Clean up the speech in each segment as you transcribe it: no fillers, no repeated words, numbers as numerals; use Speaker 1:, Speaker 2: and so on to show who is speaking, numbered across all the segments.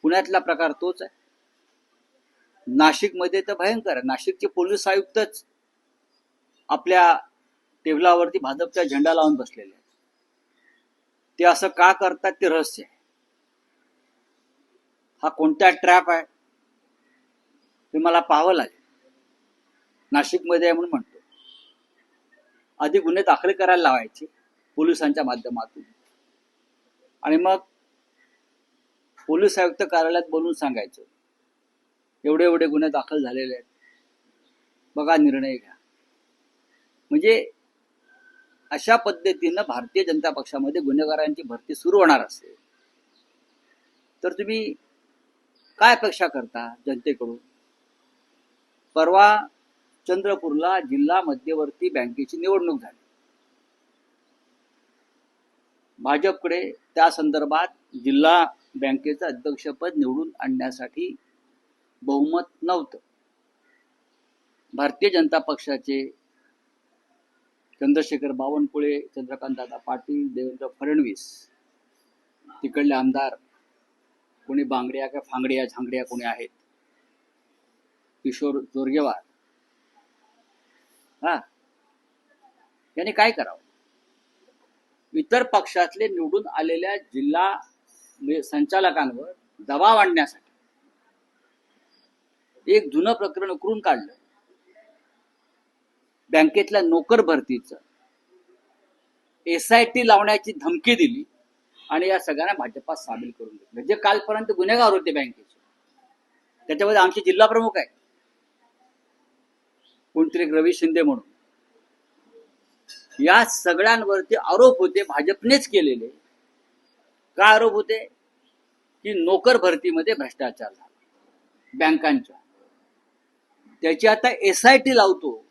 Speaker 1: पुण्यातला प्रकार तोच आहे. नाशिकमध्ये तर भयंकर आहे. नाशिकचे पोलीस आयुक्तच आपल्या टेबलावरती भाजपचा झेंडा लावून बसलेले आहेत. ते असं का करतात ते रहस्य आहे. हा कोणता ट्रॅप आहे ते मला पाहावं लागेल. नाशिकमध्ये आहे म्हणून म्हणतो. आधी गुन्हे दाखल करायला लावायचे पोलिसांच्या माध्यमातून आणि मग पोलीस आयुक्त कार्यालयात बोलून सांगायचं एवढे एवढे गुन्हे दाखल झालेले आहेत, बघा निर्णय घ्या. म्हणजे अशा पद्धतीनं भारतीय जनता पक्षामध्ये गुन्हेगारांची भरती सुरू होणार असेल तर तुम्ही काय अपेक्षा करता जनतेकडून? परवा चंद्रपूरला जिल्हा मध्यवर्ती बँकेची निवडणूक झाली. भाजपकडे त्या संदर्भात जिल्हा बँकेचं अध्यक्षपद निवडून आणण्यासाठी बहुमत नव्हतं. भारतीय जनता पक्षाचे चंद्रशेखर बावनकुळे, चंद्रकांतदादा पाटील, देवेंद्र फडणवीस, तिकडले आमदार कोणी बांगड्या का फांगड्या झांगड्या कोणी आहेत, किशोर जोरगेवार, यांनी काय करावं? इतर पक्षातले निवडून आलेल्या जिल्हा संचालकांवर दबाव आणण्यासाठी एक जुनं प्रकरण उकरून काढलं. बँकेतल्या नोकर भरतीचं SIT लावण्याची धमकी दिली आणि या सगळ्यांना भाजपात सामील करून घेतलं. जे कालपर्यंत गुन्हेगार होते बँकेचे, त्याच्यामध्ये आमचे जिल्हा प्रमुख आहे कोणतरी रवी शिंदे म्हणून. या सगळ्यांवरती आरोप होते भाजपनेच केलेले. काय आरोप होते? की नोकर भरतीमध्ये भ्रष्टाचार झाला बँकांच्या. त्याची आता SIT लावतो.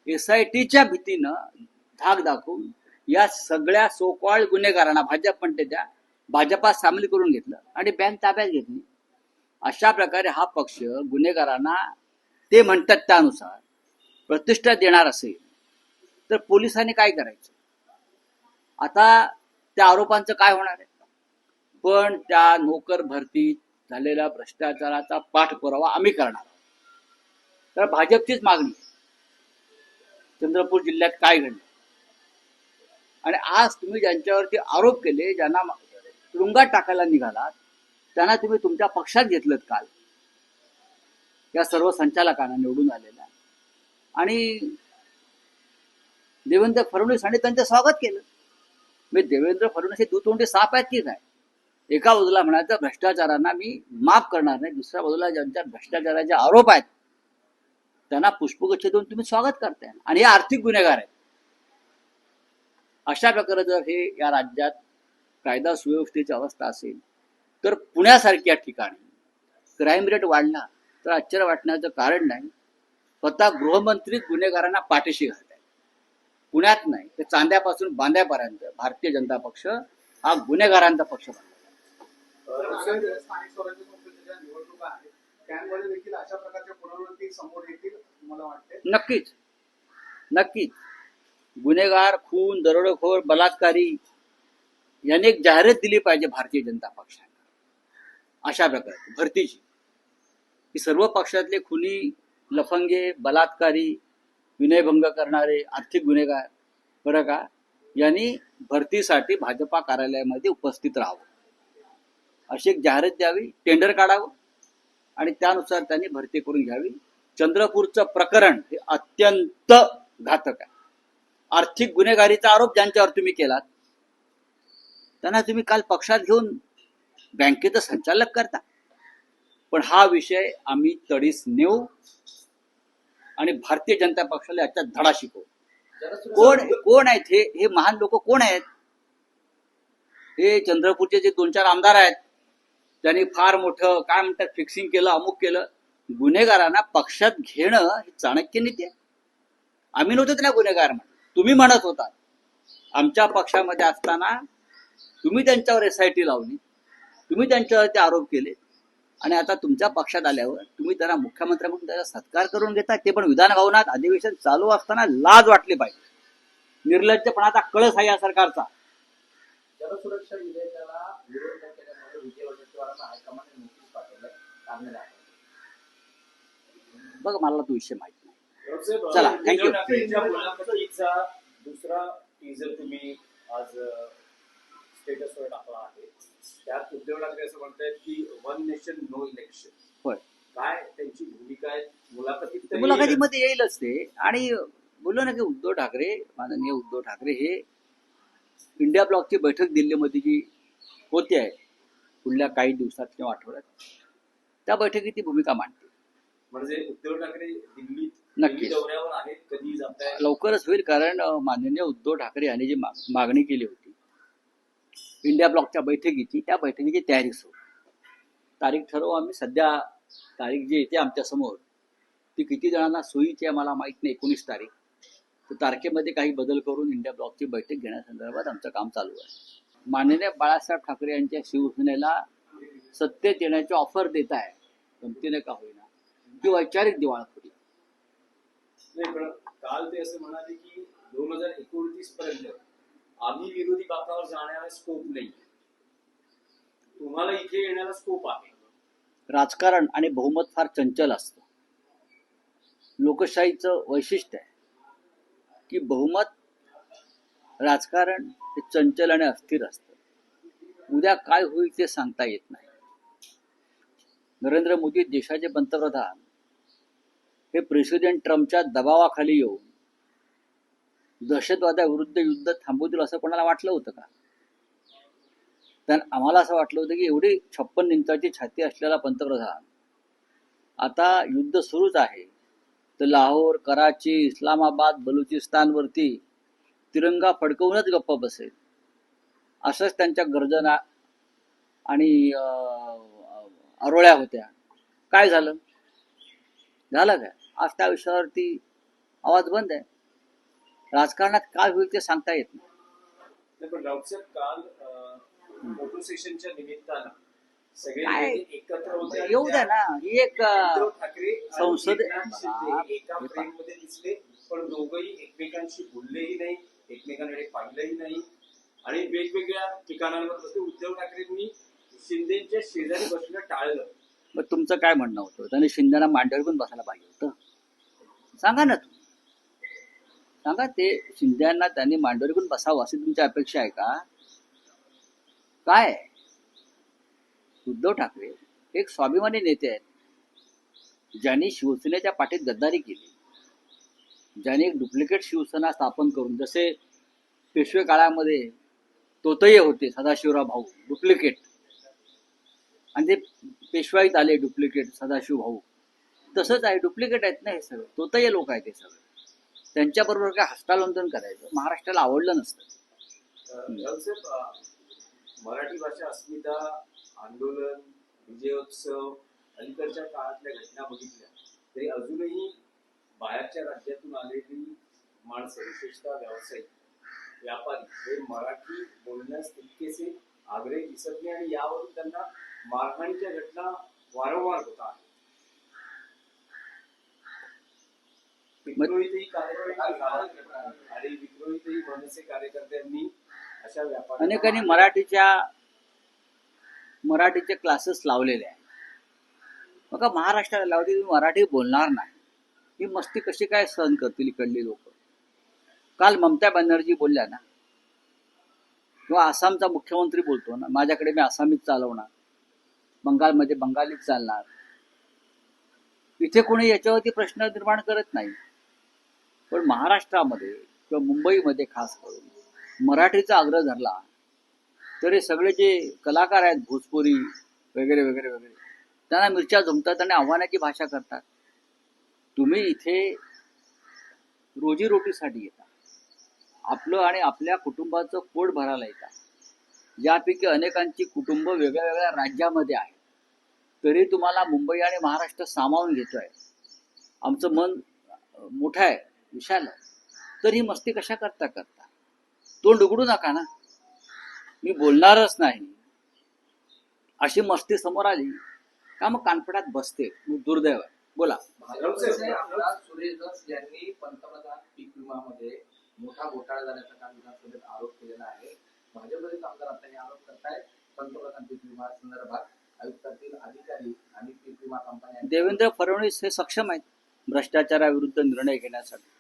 Speaker 1: SITच्या भीतीनं धाक दाखवून या सगळ्या सोकॉल्ड गुन्हेगारांना भाजप म्हणते त्या भाजपात सामील करून घेतलं आणि बँक ताब्यात घेतली. अशा प्रकारे हा पक्ष गुन्हेगारांना ते म्हणतात त्यानुसार प्रतिष्ठा देणार असेल तर पोलिसांनी काय करायचं? आता त्या आरोपांचं काय होणार आहे? पण त्या नोकर भरतीत झालेल्या भ्रष्टाचाराचा पाठपुरावा आम्ही करणार आहोत. तर भाजपचीच मागणी चंद्रपूर जिल्ह्यात काय घडलं आणि आज तुम्ही ज्यांच्यावरती आरोप केले, ज्यांना तुरुंगात टाकायला निघालात, त्यांना तुम्ही तुमच्या पक्षात घेतलं काल, या सर्व संचालकांना निवडून आलेल्या. आणि देवेंद्र फडणवीसांनी त्यांचं स्वागत केलं. मी देवेंद्र फडणवीस हे दुतोंडी साप आहेत की काय? एका बाजूला म्हणायचं भ्रष्टाचारांना मी माफ करणार नाही, दुसऱ्या बाजूला ज्यांच्या भ्रष्टाचाराचे आरोप आहेत त्यांना पुष्पगुच्छ देऊन तुम्ही स्वागत करताय. आणि हे आर्थिक गुन्हेगार आहेत. अशा प्रकारे जर हे या राज्यात कायदा सुव्यवस्थेची अवस्था असेल तर पुण्यासारख्या ठिकाणी क्राईम रेट वाढला तर आश्चर्य वाटण्याचं कारण नाही. स्वतः गृहमंत्री गुन्हेगारांना पाठीशी घालत आहेत. पुण्यात नाही तर चांद्यापासून बांद्यापर्यंत भारतीय जनता पक्ष हा गुन्हेगारांचा पक्ष बनला. नक्कीच नक्कीच. गुन्हेगार, खून, दरोडेखोर, बलात्कारी याने एक जाहिरात दिली पाहिजे भारतीय जनता पक्षाने अशा प्रकारे भरतीची. की सर्व पक्षातले खुनी, लफंगे, बलात्कारी, विनयभंग करणारे, आर्थिक गुन्हेगार बरं का, यांनी भरतीसाठी भाजपा कार्यालयामध्ये उपस्थित राहावं अशी एक जाहिरात द्यावी, टेंडर काढावं आणि त्यानुसार त्यांनी भरती करून घ्यावी. चंद्रपूरचं प्रकरण हे अत्यंत घातक आहे. आर्थिक गुन्हेगारीचा आरोप ज्यांच्यावर तुम्ही केलात त्यांना तुम्ही काल पक्षात घेऊन बँकेचं संचालक करता. पण हा विषय आम्ही तडीस नेऊ आणि भारतीय जनता पक्षाला याच्यात धडा शिकवू. कोण आहेत हे महान लोक कोण आहेत? हे चंद्रपूरचे जे 2-4 आमदार आहेत त्यांनी फार मोठं काय म्हणतात फिक्सिंग केलं, अमुक केलं. गुन्हेगारांना पक्षात घेणं ही चाणक्य नीती आहे. आम्ही नव्हतो त्यांना गुन्हेगार म्हणत, तुम्ही म्हणत होता. आमच्या पक्षामध्ये असताना तुम्ही त्यांच्यावर SIT लावली, तुम्ही त्यांच्यावरती आरोप केले आणि आता तुमच्या पक्षात आल्यावर तुम्ही त्यांना मुख्यमंत्री म्हणून त्याचा सत्कार करून घेता. ते पण विधान भवनात अधिवेशन चालू असताना. लाज वाटली पाहिजे. निर्लज्जपणाचा कळस आहे या सरकारचा.
Speaker 2: जनसुरक्षा विधेयकाला विरोध केल्यामुळे विजय वडेट्टीवारांना हायकमांडने
Speaker 1: बघ मला तो विषय माहित नाही.
Speaker 2: उद्धव
Speaker 1: चला, थँक्यू.
Speaker 2: ठाकरेंच्या मुलाखतीचा दुसरा टीजर तुम्ही आज स्टेटसवर टाकला आहे. त्यात उद्धव ठाकरे असं म्हणतायत की वन नेशन नो इलेक्शन.
Speaker 1: होय,
Speaker 2: काय त्यांची भूमिका आहे मुलाखतीत तर
Speaker 1: मुलाखतीमध्ये येईलच ते. आणि बोललो ना की उद्धव ठाकरे, माननीय उद्धव ठाकरे हे इंडिया ब्लॉकची बैठक दिल्लीमध्ये जी होते आहे पुढल्या काही दिवसात किंवा आठवड्यात, त्या बैठकीत ती भूमिका मांडते.
Speaker 2: म्हणजे उद्धव ठाकरे दिल्ली
Speaker 1: नक्कीच
Speaker 2: दौऱ्यावर आहेत, कधी जात आहे?
Speaker 1: लवकरच होईल. कारण माननीय उद्धव ठाकरे यांनी जी मागणी केली होती इंडिया ब्लॉकच्या बैठकीची, त्या बैठकीची तयारी सुरू. तारीख ठरवू आम्ही. सध्या तारीख जी येते आमच्या समोर ती किती जणांना सोयीची आहे मला माहित नाही. 19 तारीख. तर तारखेमध्ये काही बदल करून इंडिया ब्लॉकची बैठक घेण्यासंदर्भात आमचं काम चालू आहे. माननीय बाळासाहेब ठाकरे यांच्या शिवसेनेला सत्तेत येण्याची ऑफर देत आहे, गमतीने का होईना, ती वैचारिक दिवाळखोरी.
Speaker 2: नाही, पण काल ते असं म्हणाले की 2029 पर्यंत आम्ही विरोधी बाकावर जाण्याला स्कोप नाही, तुम्हाला इथे येण्याला स्कोप आहे.
Speaker 1: राजकारण आणि बहुमत फार चंचल असतं. लोकशाहीचं वैशिष्ट्य आहे की बहुमत राजकारण हे चंचल आणि अस्थिर असतं. उद्या काय होईल ते सांगता येत नाही. नरेंद्र मोदी देशाचे पंतप्रधान हे प्रेसिडेंट ट्रम्पच्या दबावाखाली येऊन दहशतवादाविरुद्ध युद्ध थांबवतील असं कोणाला वाटलं होतं का? तर आम्हाला असं वाटलं होतं की एवढी 56 इंचाची छाती असलेला पंतप्रधान आता युद्ध सुरूच आहे तर लाहोर, कराची, इस्लामाबाद, बलुचिस्तानवरती तिरंगा फडकवूनच गप्प बसेल, असंच त्यांच्या गर्जना आणि आरोळ्या होत्या. काय झालं? झालं काय? आज त्या विषयावरती आवाज बंद आहे. राजकारणात काय होईल ते सांगता येत नाही.
Speaker 2: पण राऊतसाहेब काल फोटो सेशनच्या निमित्तानं सगळे
Speaker 1: काय?
Speaker 2: नेते एकत्र होते.
Speaker 1: येऊ द्या ना. ही एक
Speaker 2: उद्धव ठाकरे
Speaker 1: संसद
Speaker 2: एकनाथ शिंदे एका फ्रेममध्ये दिसले, पण दोघंही एकमेकांशी बोललेही नाही, एकमेकांकडे पाहिलंही नाही आणि वेगवेगळ्या ठिकाणांवर बसले. उद्धव ठाकरेंनी शिंदेच्या शेजारी बसणं टाळलं.
Speaker 1: मग तुमचं काय म्हणणं होतं? त्यांनी शिंदेना मांडीवर पण बसायला पाहिजे होतं. सांगा ना तुम्ही. सांगा, ते शिंदेना त्यांनी मांडीवर पण बसावं अशी तुमची अपेक्षा आहे का? काय? उद्धव ठाकरे एक स्वाभिमानी नेते आहेत, ज्यांनी शिवसेनेच्या पाठीत गद्दारी केली, ज्यांनी एक डुप्लिकेट शिवसेना स्थापन करून, जसे पेशवे काळामध्ये तोतये होते सदाशिवराव भाऊ डुप्लिकेट, आणि ते पेशवाईत आले डुप्लिकेट सदाशिव भाऊ, तसंच आहे. डुप्लिकेट आहेत ना हे सगळं, तोतये लोक आहेत हे सगळे. त्यांच्याबरोबर काय हस्तांदोलन करायचं महाराष्ट्राला आवडलं नसतं.
Speaker 2: मराठी भाषा अस्मिता आंदोलन, विजयोत्सव, अलीकडच्या काळातल्या घटना बघितल्या तरी अजूनही बाहेरच्या राज्यातून आलेली माणसं, विशेषतः व्यावसायिक, व्यापारी, हे मराठी बोलण्यास तितकेसे आग्रही दिसत नाही आणि यावरून त्यांना मारहाणीच्या घटना वारंवार होत आहेत. विक्रोळीतही आणि विक्रोळीतही मनसे कार्यकर्त्यांनी अशा व्यापारी
Speaker 1: अनेकांनी मराठीचे क्लासेस लावलेले आहेत. बघा, महाराष्ट्राला लावते, तुम्ही मराठी बोलणार नाही, ही मस्ती कशी काय सहन करतील इकडली लोक? काल ममता बॅनर्जी बोलल्या ना, किंवा आसामचा मुख्यमंत्री बोलतो ना, माझ्याकडे मी आसामीच चालवणार, बंगालमध्ये बंगालीच चालणार. इथे कोणी याच्यावरती प्रश्न निर्माण करत नाही. पण महाराष्ट्रामध्ये किंवा मुंबईमध्ये खास करून मराठीचा आग्रह धरला तर हे सगळे जे कलाकार आहेत, भोजपुरी वगैरे वगैरे वगैरे, त्यांना मिरच्या जमतात आणि आव्हानाची भाषा करतात. तुम्ही इथे रोजीरोटीसाठी येता, आपलं आणि आपल्या कुटुंबाचं पोट भरायला येता. यापैकी अनेकांची कुटुंब वेगळ्या वेगळ्या राज्यामध्ये आहेत, तरी तुम्हाला मुंबई आणि महाराष्ट्र सामावून घेतोय. आमचं मन मोठं आहे, विशाल आहे, तर ही मस्ती कशा करता तोंड उघडू नका ना, मी बोलणारच नाही अशी मस्ती समोर आली का मग कानफडात बसते. दुर्दैव आहे. बोला.
Speaker 3: सुरेश धस यांनी पंतप्रधान पीक विमामध्ये मोठा घोटाळा झाल्याचा काल विधानसभेत आरोप केलेला आहे. भाजपचे आमदार आता हे आरोप करतायत पंतप्रधान पीक विमा संदर्भात आयुक्तातील अधिकारी आणि पीक विमा कंपन्या.
Speaker 1: देवेंद्र फडणवीस हे सक्षम आहेत. भ्रष्टाचाराविरुद्ध निर्णय घेण्यासाठी.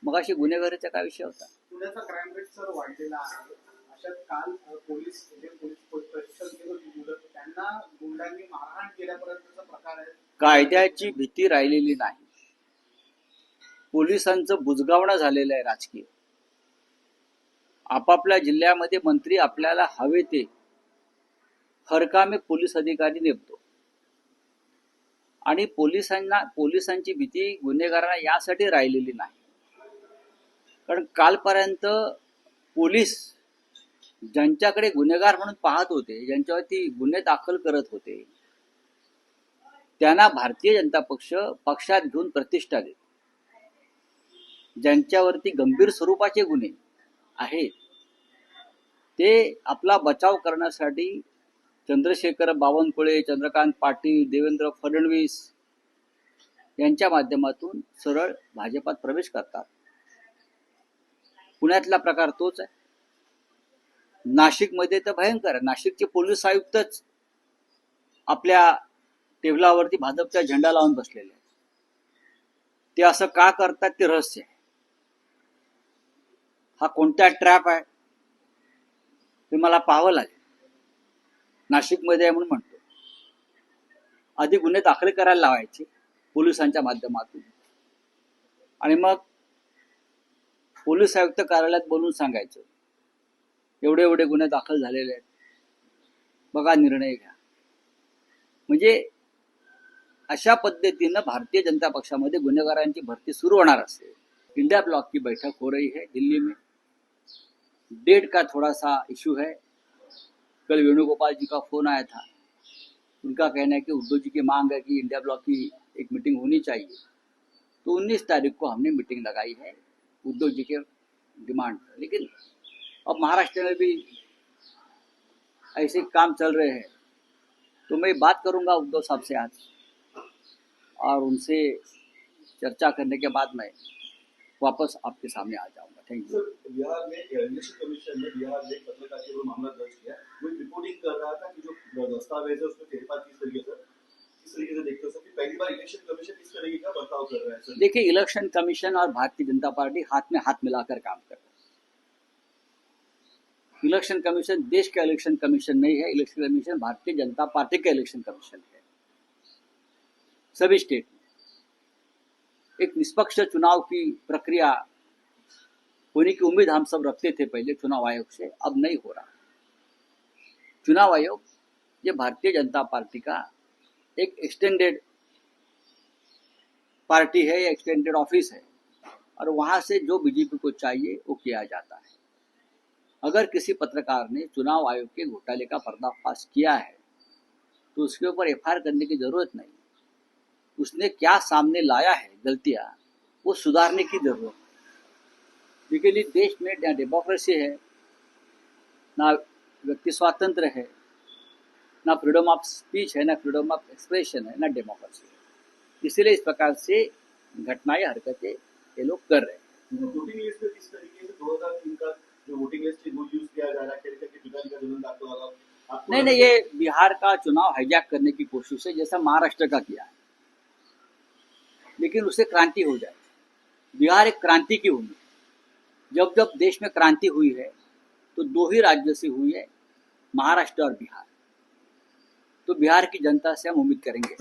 Speaker 1: मग अशी गुन्हेगारीचा काय विषय होता?
Speaker 4: पुण्याचा क्राईम रेट सर वाढलेला आहे. अशात काल पोलीस प्रशिक्षण घेत होती मुलं, त्यांना गुंडांनी मारहाण केल्यापर्यंतचा प्रकार आहे.
Speaker 1: कायद्याची भीती राहिलेली नाही. पोलिसांचं बुजगावणं झालेलं आहे राजकीय. आपापल्या जिल्ह्यामध्ये मंत्री आपल्याला हवे ते हरकामे पोलीस अधिकारी नेमतो आणि पोलिसांची भीती गुन्हेगारांना यासाठी राहिलेली नाही, कारण कालपर्यंत पोलीस ज्यांच्याकडे गुन्हेगार म्हणून पाहत होते, ज्यांच्यावरती गुन्हे दाखल करत होते, त्यांना भारतीय जनता पक्ष पक्षात घेऊन प्रतिष्ठा देते. ज्यांच्यावरती गंभीर स्वरूपाचे गुन्हे आहेत ते आपला बचाव करण्यासाठी चंद्रशेखर बावनकुळे, चंद्रकांत पाटील, देवेंद्र फडणवीस यांच्या माध्यमातून सरळ भाजपात प्रवेश करतात. पुण्यातला प्रकार तोच आहे. नाशिकमध्ये तर भयंकर आहे. नाशिकचे पोलीस आयुक्तच आपल्या टेबलावरती भाजपचा झेंडा लावून बसलेले आहेत. ते असं का करतात ते रहस्य आहे. हा कोणता ट्रॅप आहे ते मला पाहावं लागेल. नाशिकमध्ये आहे म्हणून म्हणतो. आधी गुन्हे दाखल करायला लावायचे पोलिसांच्या माध्यमातून आणि मग पोलीस आयुक्त कार्यालयात बोलून सांगायचं एवढे एवढे गुन्हे दाखल झालेले आहेत, बघा निर्णय घ्या. म्हणजे अशा पद्धतीनं भारतीय जनता पक्षामध्ये गुन्हेगारांची भरती सुरू होणार असते. इंडिया ब्लॉक की बैठक हो रही है दिल्ली में. डेट का थोड़ा सा इशू है. कल वेणुगोपाल जी का फोन आया था. उनका कहना है कि उद्धव जी की मांग है कि इंडिया ब्लॉक की एक मीटिंग होनी चाहिए. तो 19 तारीख को हमने मीटिंग लगाई है उद्धव जी के डिमांड पर. लेकिन अब महाराष्ट्र में भी ऐसे काम चल रहे हैं, तो मैं बात करूंगा उद्धव साहब से आज और उनसे चर्चा करने के बाद मैं वापस आपके सामने आ जाऊंगा. Thank you.
Speaker 5: सर, बिहार में इलेक्शन कमीशन ने बिहार में पत्रकार के ऊपर मामला दर्ज किया. वो रिपोर्टिंग कर रहा था कि जो दस्तावेज है उसमें फेरफार किस तरीके से देखते हो सर कि पहली बार इलेक्शन कमीशन इस तरीके का बर्ताव कर रहा है सर?
Speaker 1: देखिए, इलेक्शन कमीशन और भारतीय जनता पार्टी हाथ में हाथ मिलाकर काम कर रहे हैं. इलेक्शन कमीशन देश का इलेक्शन कमीशन नहीं है. Election commission Bharatiya Janata party का इलेक्शन कमीशन है. सभी स्टेट में एक निष्पक्ष चुनाव की प्रक्रिया होने की उम्मीद हम सब रखते थे पहले चुनाव आयोग से. अब नहीं हो रहा. चुनाव आयोग ये भारतीय जनता पार्टी का एक एक्सटेंडेड पार्टी है, या एक्सटेंडेड ऑफिस है, और वहां से जो बीजेपी को चाहिए वो किया जाता है. अगर किसी पत्रकार ने चुनाव आयोग के घोटाले का पर्दाफाश किया है तो उसके ऊपर एफआईआर करने की जरूरत नहीं. उसने क्या सामने लाया है गलतियां, वो सुधारने की जरूरत है. क्योंकि देश में ना डेमोक्रेसी है, ना व्यक्ति स्वातंत्र है, ना फ्रीडम ऑफ स्पीच है, ना फ्रीडम ऑफ एक्सप्रेशन है, ना डेमोक्रेसी है. इसीलिए इस प्रकार से घटनाएं, हरकतें ये लोग कर रहे हैं.
Speaker 5: वोटिंग लिस्ट में किस तरीके से 2003 का जो वोटिंग लिस्ट की यूज किया जा रहा है, के पिताजी का जन्म दाखिल वाला
Speaker 1: नहीं, ये बिहार का चुनाव हाईजैक करने की कोशिश है, जैसा महाराष्ट्र का किया है. लेकिन उससे क्रांति हो जाए. बिहार एक क्रांति की भूमि. जब जब देश में क्रांति हुई है तो दो ही राज्य से हुई है, महाराष्ट्र और बिहार. तो बिहार की जनता से हम उम्मीद करेंगे